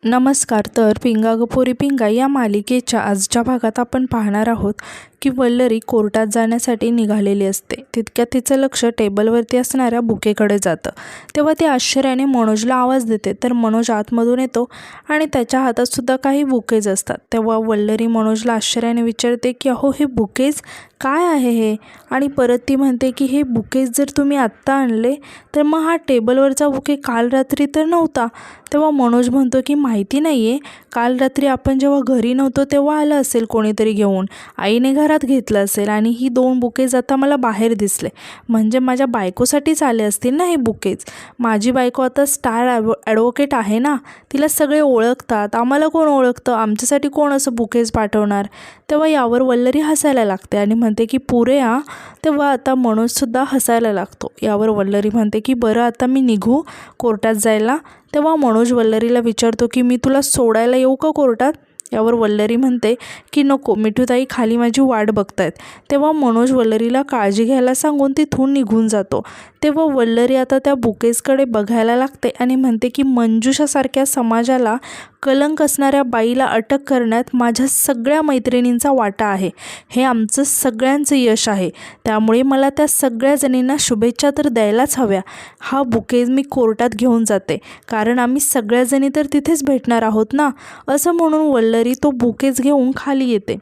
नमस्कार. तर पिंगा ग पोरी पिंगा या मालिकेच्या आजच्या भागात आपण पाहणार आहोत की वल्लरी कोर्टात जाण्यासाठी निघालेली असते. तितक्यात तिचं लक्ष टेबलवरती असणाऱ्या बुकेकडे जातं. तेव्हा ती आश्चर्याने मनोजला आवाज देते. तर मनोज आतमधून येतो आणि त्याच्या हातात सुद्धा काही बुकेज असतात. तेव्हा वल्लरी मनोजला आश्चर्याने विचारते की अहो, हे बुकेज काय आहे हे? आणि परत ती म्हणते की हे बुकेज जर तुम्ही आत्ता आणले तर मग हा टेबलवरचा बुके काल रात्री तर नव्हता. तेव्हा मनोज म्हणतो की माहिती नाही आहे, काल रात्री आपण जेव्हा घरी नव्हतो तेव्हा आलं असेल कोणीतरी घेऊन, आईने घरात घेतलं असेल आणि ही 2 बुकेज आता मला बाहेर दिसले, म्हणजे माझ्या बायकोसाठीच आले असतील ना हे बुकेज. माझी बायको आता स्टार ॲडव्होकेट आहे ना, तिला सगळे ओळखतात, आम्हाला कोण ओळखतं, आमच्यासाठी कोण असं बुकेज पाठवणार. तेव्हा यावर वल्लरी हसायला लागते आणि म्हणते की पुरे हां. तेव्हा आता मनोजसुद्धा हसायला लागतो. यावर वल्लरी म्हणते की बरं आता मी निघू कोर्टात जायला. तेव्हा मनोज वल्लरीला विचारतो की मी तुला सोडायला येऊ का कोर्टात? यावर वल्लरी म्हणते की नको, मिठूताई खाली माझी वाट बघतायत. तेव्हा मनोज वल्लरीला काळजी घ्यायला सांगून तिथून निघून जातो. तेव्हा वल्लरी आता त्या बुकेजकडे बघायला लागते आणि म्हणते की मंजुषासारख्या समाजाला कलंक असणाऱ्या बाईला अटक करण्यात माझ्या सगळ्या मैत्रिणींचा वाटा आहे. हे आमचं सगळ्यांचं यश आहे. त्यामुळे मला त्या सगळ्या जणींना शुभेच्छा तर द्यायलाच हव्या. हा बुकेज मी कोर्टात घेऊन जाते, कारण आम्ही सगळ्याजणी तर तिथेच भेटणार आहोत ना. असं म्हणून वल्लरी तो बुकेज घेऊन खाली येते.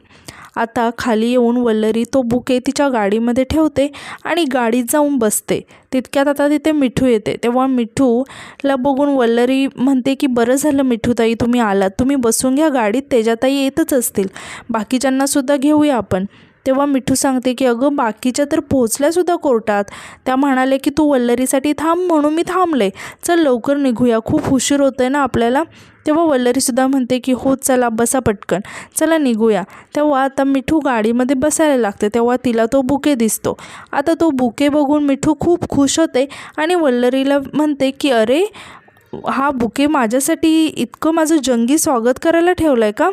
आता खाली येऊन वल्लरी तो बुके तिच्या गाडीमध्ये ठेवते आणि गाडीत जाऊन बसते. तितक्यात आता तिथे मिठू येते. तेव्हा मिठूला बघून वल्लरी म्हणते की बरं झालं मिठूताई तुम्ही आलात, तुम्ही बसून घ्या गाडीत, तेजाताई येतच असतील, बाकीच्यांनासुद्धा घेऊया आपण. तेव्हा मिठू सांगते की अगं बाकीच्या तर पोहोचल्यासुद्धा कोर्टात, त्या म्हणाले की तू वल्लरीसाठी थांब म्हणून मी थांबले, चल लवकर निघूया, खूप उशीर होतोय ना आपल्याला. तेव्हा वल्लरीसुद्धा म्हणते की हो चला बसा पटकन, चला निघूया. तेव्हा आता मिठू गाडीमध्ये बसायला लागते. तेव्हा तिला तो बुके दिसतो. आता तो बुके बघून मिठू खूप खुश होते आणि वल्लरीला म्हणते की अरे, हा बुके माझ्यासाठी इतकं माझं जंगी स्वागत करायला ठेवलं आहे का?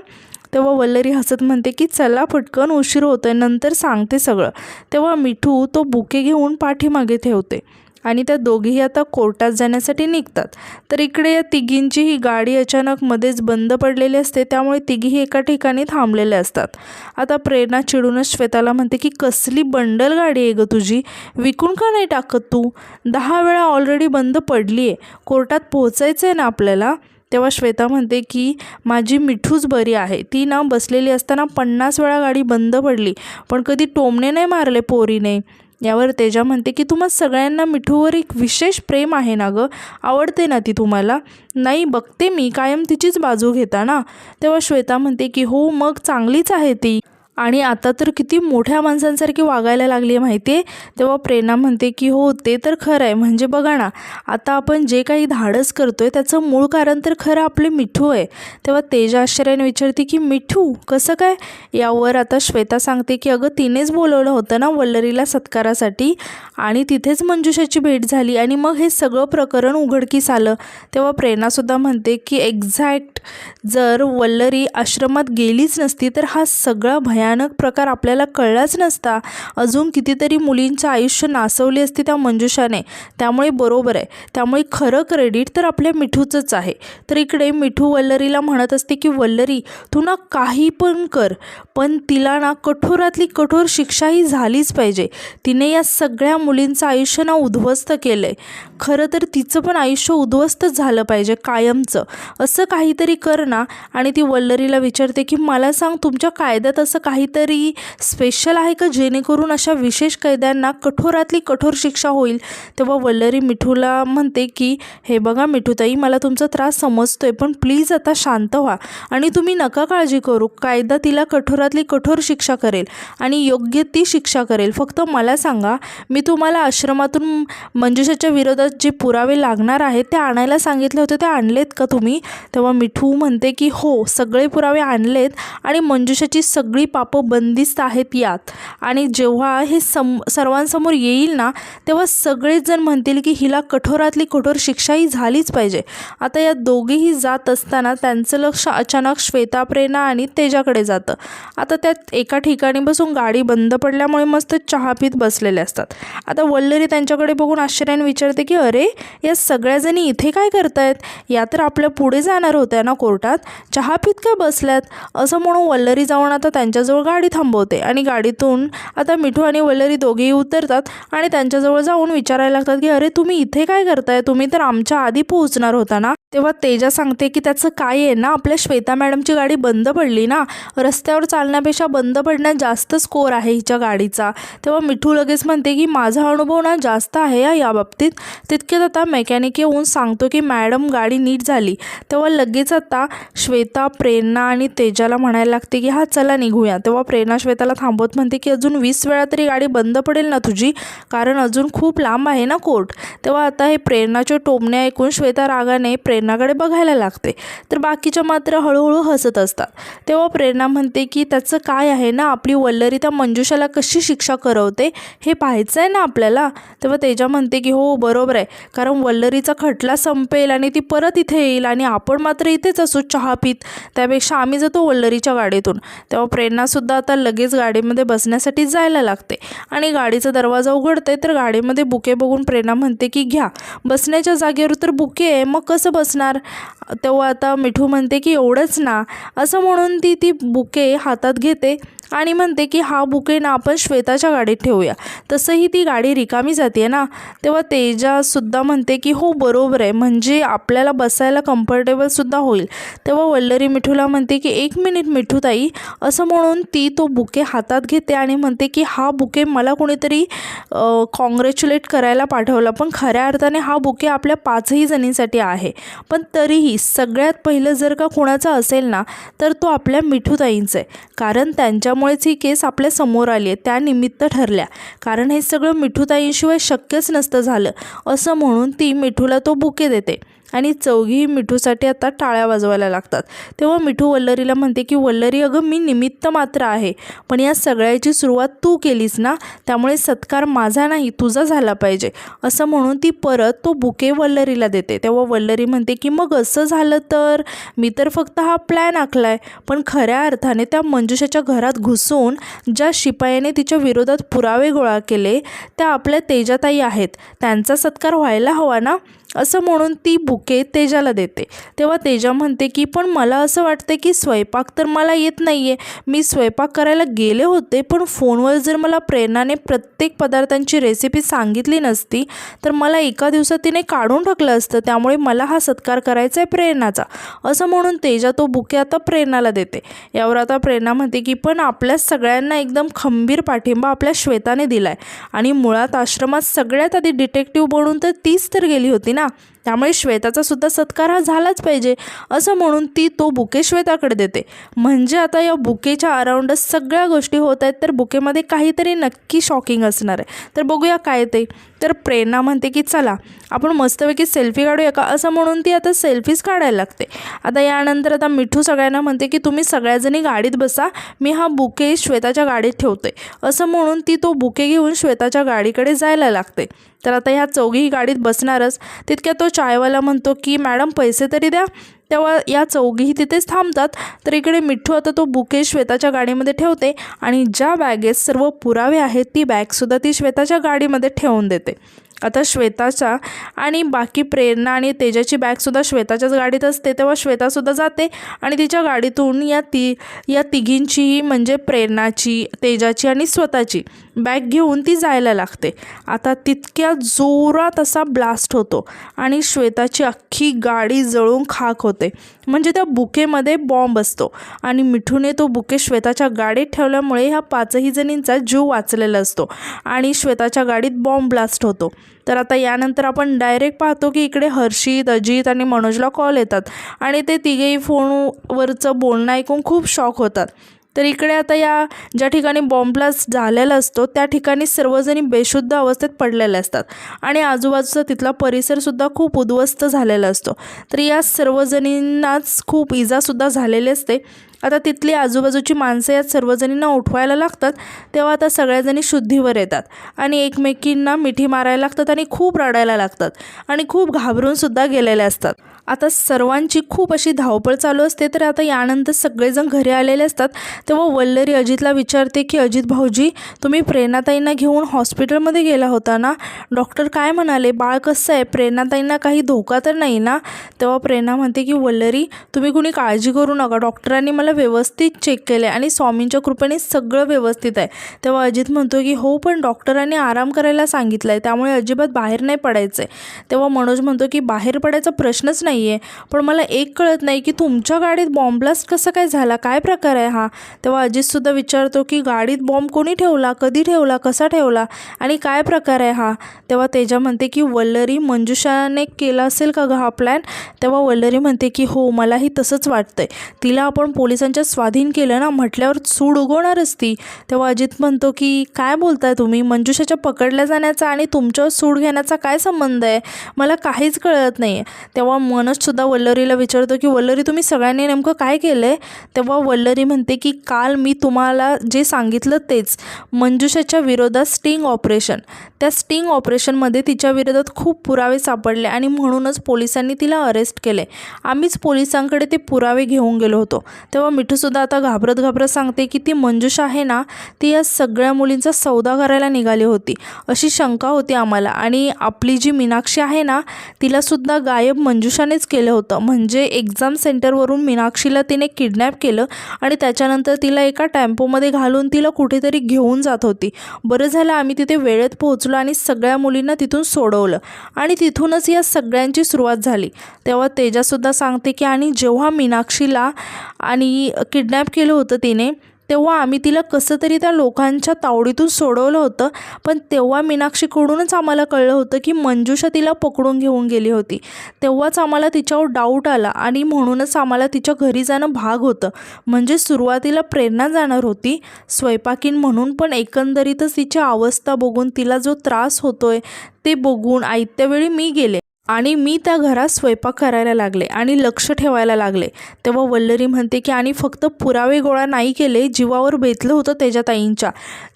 तेव्हा वल्लरी हसत म्हणते की चला पटकन, उशीर होतोय, नंतर सांगते सगळं. तेव्हा मिठू तो बुके घेऊन पाठीमागे ठेवते आणि त्या दोघीही आता कोर्टात जाण्यासाठी निघतात. तर इकडे या तिघींची ही गाडी अचानक मध्येच बंद पडलेली असते, त्यामुळे तिघीही एका ठिकाणी थांबलेले असतात. आता प्रेरणा चिडूनच श्वेताला म्हणते की कसली बंडल गाडी आहे गं तुझी, विकून का नाही टाकत तू? 10 वेळा ऑलरेडी बंद पडली आहे, कोर्टात पोहोचायचं आहे ना आपल्याला. तेव्हा श्वेता म्हणते की माझी मिठूच बरी आहे, ती ना बसलेली असताना 50 वेळा गाडी बंद पडली, पण कधी टोमणे नाही मारले पोरीने. यावर तेजा म्हणते की तुम्हा सगळ्यांना मिठूवर एक विशेष प्रेम आहे ना गं, आवडते ना ती तुम्हाला? नाही, बघते मी, कायम तिचीच बाजू घेता ना. तेव्हा श्वेता म्हणते की हो मग चांगलीच आहे ती, आणि आता तर किती मोठ्या माणसांसारखी वागायला लागली आहे माहिती आहे. तेव्हा प्रेरणा म्हणते की हो ते तर खरं आहे, म्हणजे बघा ना आता आपण जे काही धाडस करतोय त्याचं मूळ कारण तर खरं आपले मिठू आहे. तेव्हा तेजा आश्चर्याने विचारते की मिठू कसं काय? यावर आता श्वेता सांगते की अगं तिनेच बोलवलं होतं ना वल्लरीला सत्कारासाठी, आणि तिथेच मंजुषाची भेट झाली आणि मग हे सगळं प्रकरण उघडकीस आलं. तेव्हा प्रेरणासुद्धा म्हणते की एक्झॅक्ट, जर वल्लरी आश्रमात गेलीच नसती तर हा सगळा भयानक प्रकार आपल्याला कळलाच नसता, अजून कितीतरी मुलींचं आयुष्य नासवली असती त्या मंजुषाने. त्यामुळे बरोबर आहे, त्यामुळे खरं क्रेडिट तर आपल्या मिठूचंच आहे. तर इकडे मिठू वल्लरीला म्हणत असते की वल्लरी तू ना काही पण कर, पण तिला ना कठोरातली कठोर शिक्षाही झालीच पाहिजे. तिने या सगळ्या मुलींचं आयुष्य ना उद्ध्वस्त केलं आहे, खरं तर तिचं पण आयुष्य उद्ध्वस्तच झालं पाहिजे कायमचं, असं काहीतरी कर ना. आणि ती वल्लरीला विचारते की मला सांग, तुमच्या कायद्यात असं काहीतरी स्पेशल आहे का जेणेकरून अशा विशेष कैद्यांना कठोरातली कठोर शिक्षा होईल? तेव्हा वल्लरी मिठूला म्हणते की हे बघा मिठूताई, मला तुमचा त्रास समजतोय, पण प्लीज आता शांत व्हा आणि तुम्ही नका काळजी करू, कायदा तिला कठोरातली कठोर शिक्षा करेल आणि योग्य ती शिक्षा करेल. फक्त मला सांगा, मी तुम्हाला आश्रमातून मंजुषाच्या विरोधात जे पुरावे लागणार आहेत ते आणायला सांगितले होते, ते आणलेत का तुम्ही? तेव्हा मिठू म्हणते की हो सगळे पुरावे आणलेत आणि मंजुषाची सगळी पापं बंदिस्त आहेत यात, आणि जेव्हा हे सर्वांसमोर येईल ना तेव्हा सगळेच जण म्हणतील की हिला कठोरातली कठोर शिक्षाही झालीच पाहिजे. आता या दोघेही जात असताना त्यांचं लक्ष अचानक श्वेता, प्रेरणा आणि तेजाकडे जातं. आता त्यात एका ठिकाणी बसून गाडी बंद पडल्यामुळे मस्त चहा पीत बसलेले असतात. आता वल्लरी त्यांच्याकडे बघून आश्चर्याने विचारते की अरे, या सगळ्याजणी इथे काय करतायत? या तर आपल्या पुढे जाणार होत्या ना. ना कोर्टात, चहा पीत काय बसल्यात असं म्हणून वल्लरी जाऊन आता त्यांच्याजवळ गाडी थांबवते आणि गाडीतून आता मिठू आणि वल्लरी दोघेही उतरतात आणि त्यांच्याजवळ जाऊन विचारायला लागतात की अरे तुम्ही इथे काय करताय, तुम्ही तर आमच्या आधी पोहोचणार होता ना. तेव्हा तेजा सांगते की त्याचं काय आहे ना, आपल्या श्वेता मॅडमची गाडी बंद पडली ना, रस्त्यावर चालण्यापेक्षा बंद पडण्यात जास्त स्कोर आहे हिच्या गाडीचा. तेव्हा मिठू लगेच म्हणते की माझा अनुभव ना जास्त आहे या बाबतीत. तितक्यात आता मेकॅनिक येऊन सांगतो की मॅडम गाडी नीट झाली. तेव्हा लगेच आता श्वेता प्रेरणा आणि तेजाला म्हणायला लागते की हा चला निघूया. तेव्हा प्रेरणा श्वेताला थांबवत म्हणते की अजून 20 वेळा तरी गाडी बंद पडेल ना तुझी, कारण अजून खूप लांब आहे ना कोर्ट. तेव्हा आता हे प्रेरणाचे टोमणे ऐकून श्वेता रागाने प्रेरणाकडे बघायला लागते, तर बाकीच्या मात्र हळूहळू हसत असतात. तेव्हा प्रेरणा म्हणते की त्याचं काय आहे ना, आपली वल्लरी त्या मंजुषाला कशी शिक्षा करवते हे पाहायचं आहे ना आपल्याला. तेव्हा तेजा म्हणते की हो बरोबर आहे, कारण वल्लरीचा खटला संपेल आणि ती परत इथे येईल आणि आपण मात्र इथेच असू चहा पीत, त्यापेक्षा आम्ही जातो वल्लरीच्या गाडीतून. तेव्हा प्रेरणासुद्धा आता लगेच गाडीमध्ये बसण्यासाठी जायला लागते आणि गाडीचा दरवाजा उघडते, तर गाडीमध्ये बुके बघून प्रेरणा म्हणते की घ्या, बसण्याच्या जागेवर तर बुके आहे, मग कसं बसणार. तेव्हा आता मिठू म्हणते की एवढंच ना, असं म्हणून ती बुके हातात घेते आणि म्हणते की हा बुके ना आपण श्वेताच्या गाडीत ठेवूया, तसंही ती गाडी रिकामी जाते ना. तेव्हा तेजासुद्धा म्हणते की हो बरोबर आहे, म्हणजे आपल्याला बसायला कम्फर्टेबलसुद्धा होईल. तेव्हा वल्लरी मिठूला म्हणते की 1 मिनिट मिठूताई, असं म्हणून ती तो बुके हातात घेते आणि म्हणते की हा बुके मला कोणीतरी कॉंग्रॅच्युलेट करायला पाठवला, पण खऱ्या अर्थाने हा बुके आपल्या 5ही जणींसाठी आहे. पण तरीही सगळ्यात पहिलं जर का कोणाचा असेल ना, तर तो आपल्या मिठूताईंचा आहे, कारण त्यांच्यामुळेच ही केस आपल्या समोर आली आहे, त्यानिमित्त ठरल्या, कारण हे सगळं मिठूताईंशिवाय शक्यच नसतं झालं. असं म्हणून ती मिठूला तो बुके देते आणि चौघी मिठूसाठी आता टाळ्या वाजवायला लागतात. तेव्हा मिठू वल्लरीला म्हणते की वल्लरी अगं मी निमित्त मात्र आहे, पण या सगळ्याची सुरुवात तू केलीस ना, त्यामुळे सत्कार माझा नाही तुझा झाला पाहिजे. असं म्हणून ती परत तो बुके वल्लरीला देते. तेव्हा वल्लरी म्हणते की मग असं झालं तर मी तर फक्त हा प्लॅन आखलाय, पण खऱ्या अर्थाने त्या मंजुषाच्या घरात घुसून ज्या शिपायाने तिच्या विरोधात पुरावे गोळा केले त्या आपल्या तेजाताई आहेत, त्यांचा सत्कार व्हायला हवा ना. असं म्हणून ती बुके तेजाला देते. तेव्हा तेजा म्हणते की पण मला असं वाटते की स्वयंपाक तर मला येत नाही आहे, मी स्वयंपाक करायला गेले होते, पण फोनवर जर मला प्रेरणाने प्रत्येक पदार्थांची रेसिपी सांगितली नसती तर मला एका दिवसात तिने काढून टाकलं असतं, त्यामुळे मला हा सत्कार करायचा आहे प्रेरणाचा. असं म्हणून तेजा तो बुके आता प्रेरणाला देते. यावर आता प्रेरणा म्हणते की पण आपल्या सगळ्यांना एकदम खंबीर पाठिंबा आपल्या श्वेताने दिला आहे आणि मुळात आश्रमात सगळ्यात आधी डिटेक्टिव्ह बनून तर तीच तर गेली होती ना, त्यामुळे श्वेताचा सुद्धा सत्कार हा झालाच पाहिजे. असं म्हणून ती तो बुके श्वेताकडे देते. म्हणजे आता या बुकेच्या अराउंडच सगळ्या गोष्टी होत आहेत, तर बुकेमध्ये काहीतरी नक्की शॉकिंग असणार आहे. तर बघूया काय ते. तर प्रेरणा म्हणते की चला आपण मस्तपैकी सेल्फी काढूया का, असं म्हणून ती आता सेल्फीज काढायला लागते. आता यानंतर आता मिठू सगळ्यांना म्हणते की तुम्ही सगळ्याजणी गाडीत बसा, मी हा बुके श्वेताच्या गाडीत ठेवते. असं म्हणून ती तो बुके घेऊन श्वेताच्या गाडीकडे जायला लागते. तर आता ह्या चौघीही गाडीत बसणारच, तितक्या तो चायवाला म्हणतो की मॅडम पैसे तरी द्या. तेव्हा या चौघीही तिथेच थांबतात. तर इकडे मिठू आता तो बुके श्वेताच्या गाडीमध्ये ठेवते आणि ज्या बॅगेत सर्व पुरावे आहेत ती बॅगसुद्धा ती श्वेताच्या गाडीमध्ये ठेवून देते. आता श्वेताच्या आणि बाकी प्रेरणा आणि तेजाची बॅगसुद्धा श्वेताच्याच गाडीत असते. तेव्हा श्वेतासुद्धा जाते आणि तिच्या गाडीतून या तिघींचीही म्हणजे प्रेरणाची, तेजाची आणि स्वतःची बॅग घेऊन ती जायला लागते. आता तितक्या जोरात असा ब्लास्ट होतो आणि श्वेताची अख्खी गाडी जळून खाक होते, म्हणजे त्या बुकेमध्ये बॉम्ब असतो आणि मिठूने तो बुके श्वेताच्या गाडीत ठेवल्यामुळे ह्या 5ही जणींचा जीव वाचलेला असतो आणि श्वेताच्या गाडीत बॉम्ब ब्लास्ट होतो. तर आता यानंतर आपण डायरेक्ट पाहतो की इकडे हर्षित, अजित आणि मनोजला कॉल येतात आणि ते तिघेही फोनवरचं बोलणं ऐकून खूप शॉक होतात. तर इकडे आता या ज्या ठिकाणी बॉम्ब ब्लास्ट झालेला असतो त्या ठिकाणी सर्वजणी बेशुद्ध अवस्थेत पडलेल्या असतात आणि आजूबाजूचा तिथला परिसरसुद्धा खूप उद्ध्वस्त झालेला असतो. तर या सर्वजणींनाच खूप इजासुद्धा झालेली असते. आता तिथली आजूबाजूची माणसं या सर्वजणींना उठवायला लागतात. तेव्हा आता सगळ्याजणी शुद्धीवर येतात आणि एकमेकींना मिठी मारायला लागतात आणि खूप रडायला लागतात आणि खूप घाबरूनसुद्धा गेलेले असतात. आता सर्वांची खूप अशी धावपळ चालू असते. तर आता यानंतर सगळेजण घरी आलेले असतात. तेव्हा वल्लरी अजितला विचारते की अजित भाऊजी, तुम्ही प्रेरणाताईंना घेऊन हॉस्पिटलमध्ये गेला होता ना, डॉक्टर काय म्हणाले, बाळ कसं आहे, प्रेरणाताईंना काही धोका तर नाही ना? तेव्हा प्रेरणा म्हणते की वल्लरी, तुम्ही कुणी काळजी करू नका, डॉक्टरांनी मला व्यवस्थित चेक केले आणि स्वामींच्या कृपेने सगळं व्यवस्थित आहे. तेव्हा अजित म्हणतो की हो, पण डॉक्टरांनी आराम करायला सांगितलं आहे, त्यामुळे अजिबात बाहेर नाही पडायचं आहे. तेव्हा मनोज म्हणतो की बाहेर पडायचा प्रश्नच नाही आहे, पण मला एक कळत नाही की तुमच्या गाडीत बॉम्ब ब्लास्ट कसं काय झाला, काय प्रकार आहे हा? तेव्हा अजितसुद्धा विचारतो की गाडीत बॉम्ब कोणी ठेवला, कधी ठेवला, कसा ठेवला आणि काय प्रकार आहे हा? तेव्हा तेजा म्हणते की वल्लरी, मंजुषाने केला असेल का ग हा प्लॅन? तेव्हा वल्लरी म्हणते की हो, मलाही तसंच वाटतंय, तिला आपण पोलिसांच्या स्वाधीन केलं ना, म्हटल्यावर सूड उगवणारच ती. तेव्हा अजित म्हणतो की काय बोलताय तुम्ही, मंजुषाच्या पकडल्या जाण्याचा आणि तुमच्यावर सूड घेण्याचा काय संबंध आहे, मला काहीच कळत नाही आहे. तेव्हा मनोजसुद्धा वल्लरीला विचारतो की वल्लरी, तुम्ही सगळ्यांनी नेमकं काय केलं आहे? तेव्हा वल्लरी म्हणते की काल मी तुम्हाला जे सांगितलं तेच, मंजुषाच्या विरोधात स्टिंग ऑपरेशन. त्या स्टिंग ऑपरेशनमध्ये तिच्या विरोधात खूप पुरावे सापडले आणि म्हणूनच पोलिसांनी तिला अरेस्ट केले. आम्हीच पोलिसांकडे ते पुरावे घेऊन गेलो होतो. तेव्हा मिठूसुद्धा आता घाबरत घाबरत सांगते की ती मंजुषा आहे ना, ती या सगळ्या मुलींचा सौदा करायला निघाली होती, अशी शंका होती आम्हाला. आणि आपली जी मीनाक्षी आहे ना, तिलासुद्धा गायब मंजुषानेच केलं होतं. म्हणजे एक्झाम सेंटरवरून मीनाक्षीला तिने किडनॅप केलं आणि त्याच्यानंतर तिला एका टेम्पोमध्ये घालून तिला कुठेतरी घेऊन जात होती. बरं झालं आम्ही तिथे वेळेत पोहोचलो आणि सगळ्या मुलींना तिथून सोडवलं आणि तिथूनच या सगळ्यांची सुरुवात झाली. तेव्हा तेजासुद्धा सांगते की आणि जेव्हा मीनाक्षीला आणि किडनॅप केलं होतं तिने, तेव्हा आम्ही तिला कसं तरी त्या लोकांच्या तावडीतून सोडवलं होतं, पण तेव्हा मीनाक्षीकडूनच आम्हाला कळलं होतं की मंजुषा तिला पकडून घेऊन गेली होती. तेव्हाच आम्हाला तिच्यावर डाऊट आला आणि म्हणूनच आम्हाला तिच्या घरी जाणं भाग होतं. म्हणजे सुरुवातीला प्रेरणा जाणार होती स्वयंपाकीन म्हणून, पण एकंदरीतच तिची अवस्था बघून, तिला जो त्रास होतोय ते बघून आयत्या वेळी मी गेले आणि मी त्या घरात स्वयंपाक करायला लागले आणि लक्ष ठेवायला लागले. तेव्हा वल्लरी म्हणते की आणि फक्त पुरावे गोळा नाही केले, जीवावर बेतलं होतं तेजाताईंच्या.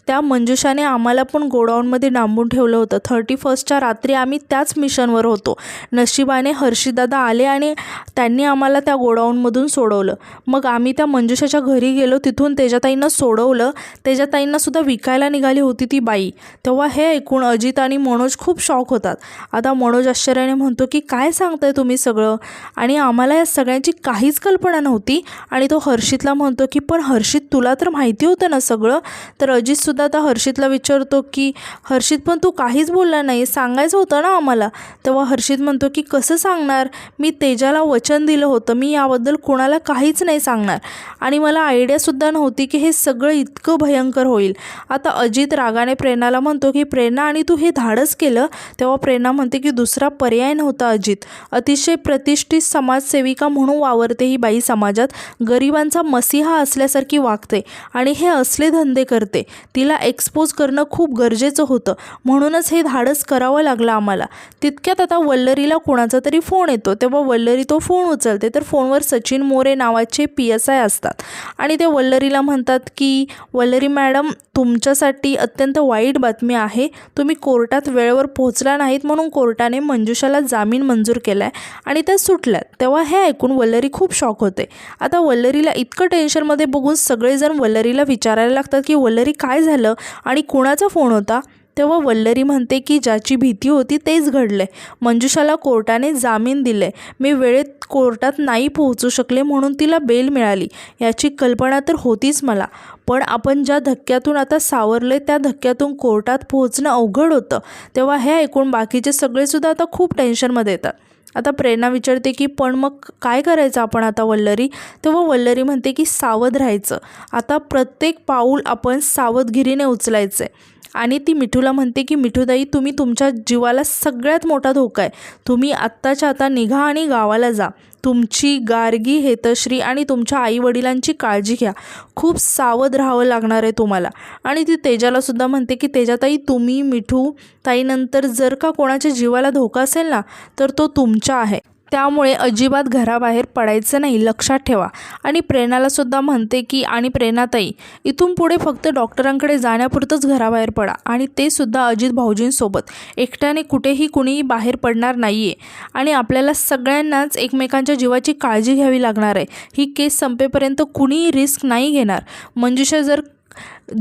त्या मंजुषाने आम्हाला पण गोडाऊनमध्ये डांबून ठेवलं होतं. 31च्या रात्री आम्ही त्याच मिशनवर होतो. नशिबाने हर्षितदादा आले आणि त्यांनी आम्हाला त्या गोडाऊनमधून सोडवलं. मग आम्ही त्या मंजुषाच्या घरी गेलो, तिथून तेजाताईंना सोडवलं. तेजाताईंनासुद्धा विकायला निघाली होती ती बाई. तेव्हा हे ऐकून अजित आणि मनोज खूप शॉक होतात. आता मनोज आश्चर्याने म्हणतो की काय सांगताय तुम्ही सगळं, आणि आम्हाला या सगळ्यांची काहीच कल्पना नव्हती. आणि तो हर्षितला म्हणतो की पण हर्षित, तुला तर माहिती होतं ना सगळं? तर अजित आता हर्षितला विचारतो की हर्षित, पण तू काहीच बोलला नाही, सांगायचं होतं ना आम्हाला. तेव्हा हर्षित म्हणतो की कसं सांगणार, मी तेजाला वचन दिलं होतं मी याबद्दल कोणाला काहीच नाही सांगणार आणि मला आयडियासुद्धा नव्हती की हे सगळं इतकं भयंकर होईल. आता अजित रागाने प्रेरणाला म्हणतो की प्रेरणा, आणि तू हे धाडस केलं? तेव्हा प्रेरणा म्हणते की दुसरा पर्याय नव्हता अजित, अतिशय प्रतिष्ठित समाजसेविका म्हणून वावरते ही बाई समाजात, गरिबांचा मसीहा असल्यासारखी वागते आणि हे असले धंदे करते. तिला एक्सपोज करणं खूप गरजेचं होतं, म्हणूनच हे धाडस करावं लागलं आम्हाला. तितक्यात आता वल्लरीला कोणाचा तरी फोन येतो. तेव्हा वल्लरी तो फोन उचलते, तर फोनवर सचिन मोरे नावाचे PSI असतात आणि ते वल्लरीला म्हणतात की वल्लरी मॅडम, तुमच्यासाठी अत्यंत वाईट बातमी आहे, तुम्ही कोर्टात वेळेवर पोहोचला नाहीत म्हणून कोर्टाने मंजुषाला जामीन मंजूर केला आहे आणि त्या सुटल्यात. तेव्हा हे ऐकून वल्लरी खूप शॉक होते. आता वल्लरीला इतकं टेन्शनमध्ये बघून सगळेजण वल्लरीला विचारायला लागतात की वल्लरी काय झालं आणि कुणाचा फोन होता? तेव्हा वल्लरी म्हणते की ज्याची भीती होती तेच घडले, मंजुषाला कोर्टाने जामीन दिले, मी वेळेत कोर्टात नाही पोहोचू शकले म्हणून तिला बेल मिळाली. याची कल्पना तर होतीच मला, पण आपण ज्या धक्क्यातून आता सावरले त्या धक्क्यातून कोर्टात पोहोचणं अवघड होतं. तेव्हा हे ऐकून बाकीचे सगळेसुद्धा आता खूप टेन्शनमध्ये येतात. आता प्रेरणा विचारते की पण मग काय करायचं आपण आता वल्लरी? तेव्हा वल्लरी म्हणते की सावध राहायचं, आता प्रत्येक पाऊल आपण सावधगिरीने उचलायचं आहे. आणि ती मिठूला म्हणते की मिठूताई, तुम्ही तुमच्या जीवाला सगळ्यात मोठा धोका आहे, तुम्ही आत्ताच्या आता निघा आणि गावाला जा, तुमची गार्गी, हेतश्री आणि तुमच्या आईवडिलांची काळजी घ्या, खूप सावध राहावं लागणार आहे तुम्हाला. आणि ती तेजालासुद्धा म्हणते की तेजाताई, तुम्ही मिठू ताईनंतर जर का कोणाच्या जीवाला धोका असेल ना, तर तो तुमचा आहे. त्यामुळे अजिबात घराबाहेर पडायचं नाही, लक्षात ठेवा. आणि प्रेरणालासुद्धा म्हणते की आणि प्रेरणाताई, इथून पुढे फक्त डॉक्टरांकडे जाण्यापुरतंच घराबाहेर पडा आणि ते सुद्धा अजित भाऊजींसोबत. एकट्याने कुठेही कुणीही बाहेर पडणार नाही आहे आणि आपल्याला सगळ्यांनाच एकमेकांच्या जीवाची काळजी घ्यावी लागणार आहे. ही केस संपेपर्यंत कुणीही रिस्क नाही घेणार. मंजुषा जर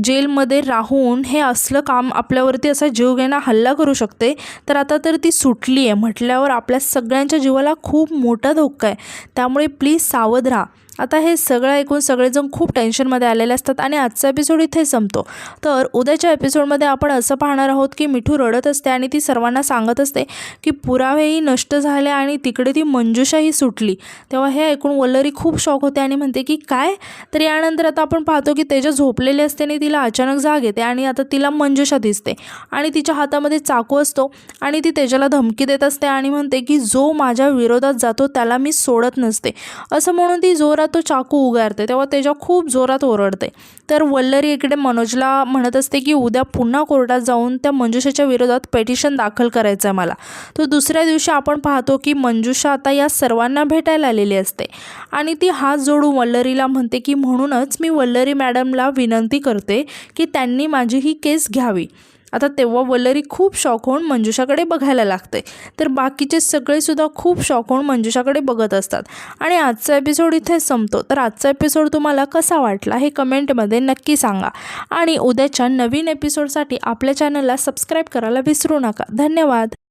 जेलमध्ये राहून हे असलं काम आपल्यावरती असा जीवघेणा हल्ला करू शकते, तर आता तर ती सुटली आहे म्हटल्यावर आपल्या सगळ्यांच्या जीवाला खूप मोठा धोका आहे. त्यामुळे प्लीज सावध राहा. आता हे सगळं ऐकून सगळेजण खूप टेन्शनमध्ये आलेले असतात आणि आजचा एपिसोड इथे संपतो. तर उद्याच्या एपिसोडमध्ये आपण असं पाहणार आहोत की मिठू रडत असते आणि ती सर्वांना सांगत असते की पुरावेही नष्ट झाले आणि तिकडे ती मंजुषाही सुटली. तेव्हा हे ऐकून वल्लरी खूप शॉक होते आणि म्हणते की काय. तर यानंतर आता आपण पाहतो की तेजा झोपलेली असते आणि तिला अचानक जाग येते आणि आता तिला मंजुषा दिसते आणि तिच्या हातामध्ये चाकू असतो आणि ती तेजाला धमकी देत असते आणि म्हणते की जो माझ्या विरोधात जातो त्याला मी सोडत नसते. असं म्हणून ती जोरात तो चाकू उगारते. तेव्हा तेजा खूप जोरात ओरडते. तर वल्लरी इकडे मनोजला म्हणत असते की उद्या पुन्हा कोर्टात जाऊन त्या मंजुषाच्या विरोधात पेटिशन दाखल करायचं आहे मला. तर दुसऱ्या दिवशी आपण पाहतो की मंजुषा आता या सर्वांना भेटायला आलेली असते आणि ती हात जोडून वल्लरीला म्हणते की म्हणूनच मी वल्लरी मॅडमला विनंती करते की त्यांनी माझी ही केस घ्यावी. आता तेव्हा वल्लरी खूप शॉक होऊन मंजुषाकडे बघायला लागते. तर बाकीचे सगळेसुद्धा खूप शॉक होऊन मंजुषाकडे बघत असतात आणि आजचा एपिसोड इथे संपतो. तर आजचा एपिसोड तुम्हाला कसा वाटला हे कमेंटमध्ये नक्की सांगा आणि उद्याच्या नवीन एपिसोडसाठी आपल्या चॅनलला सबस्क्राईब करायला विसरू नका. धन्यवाद.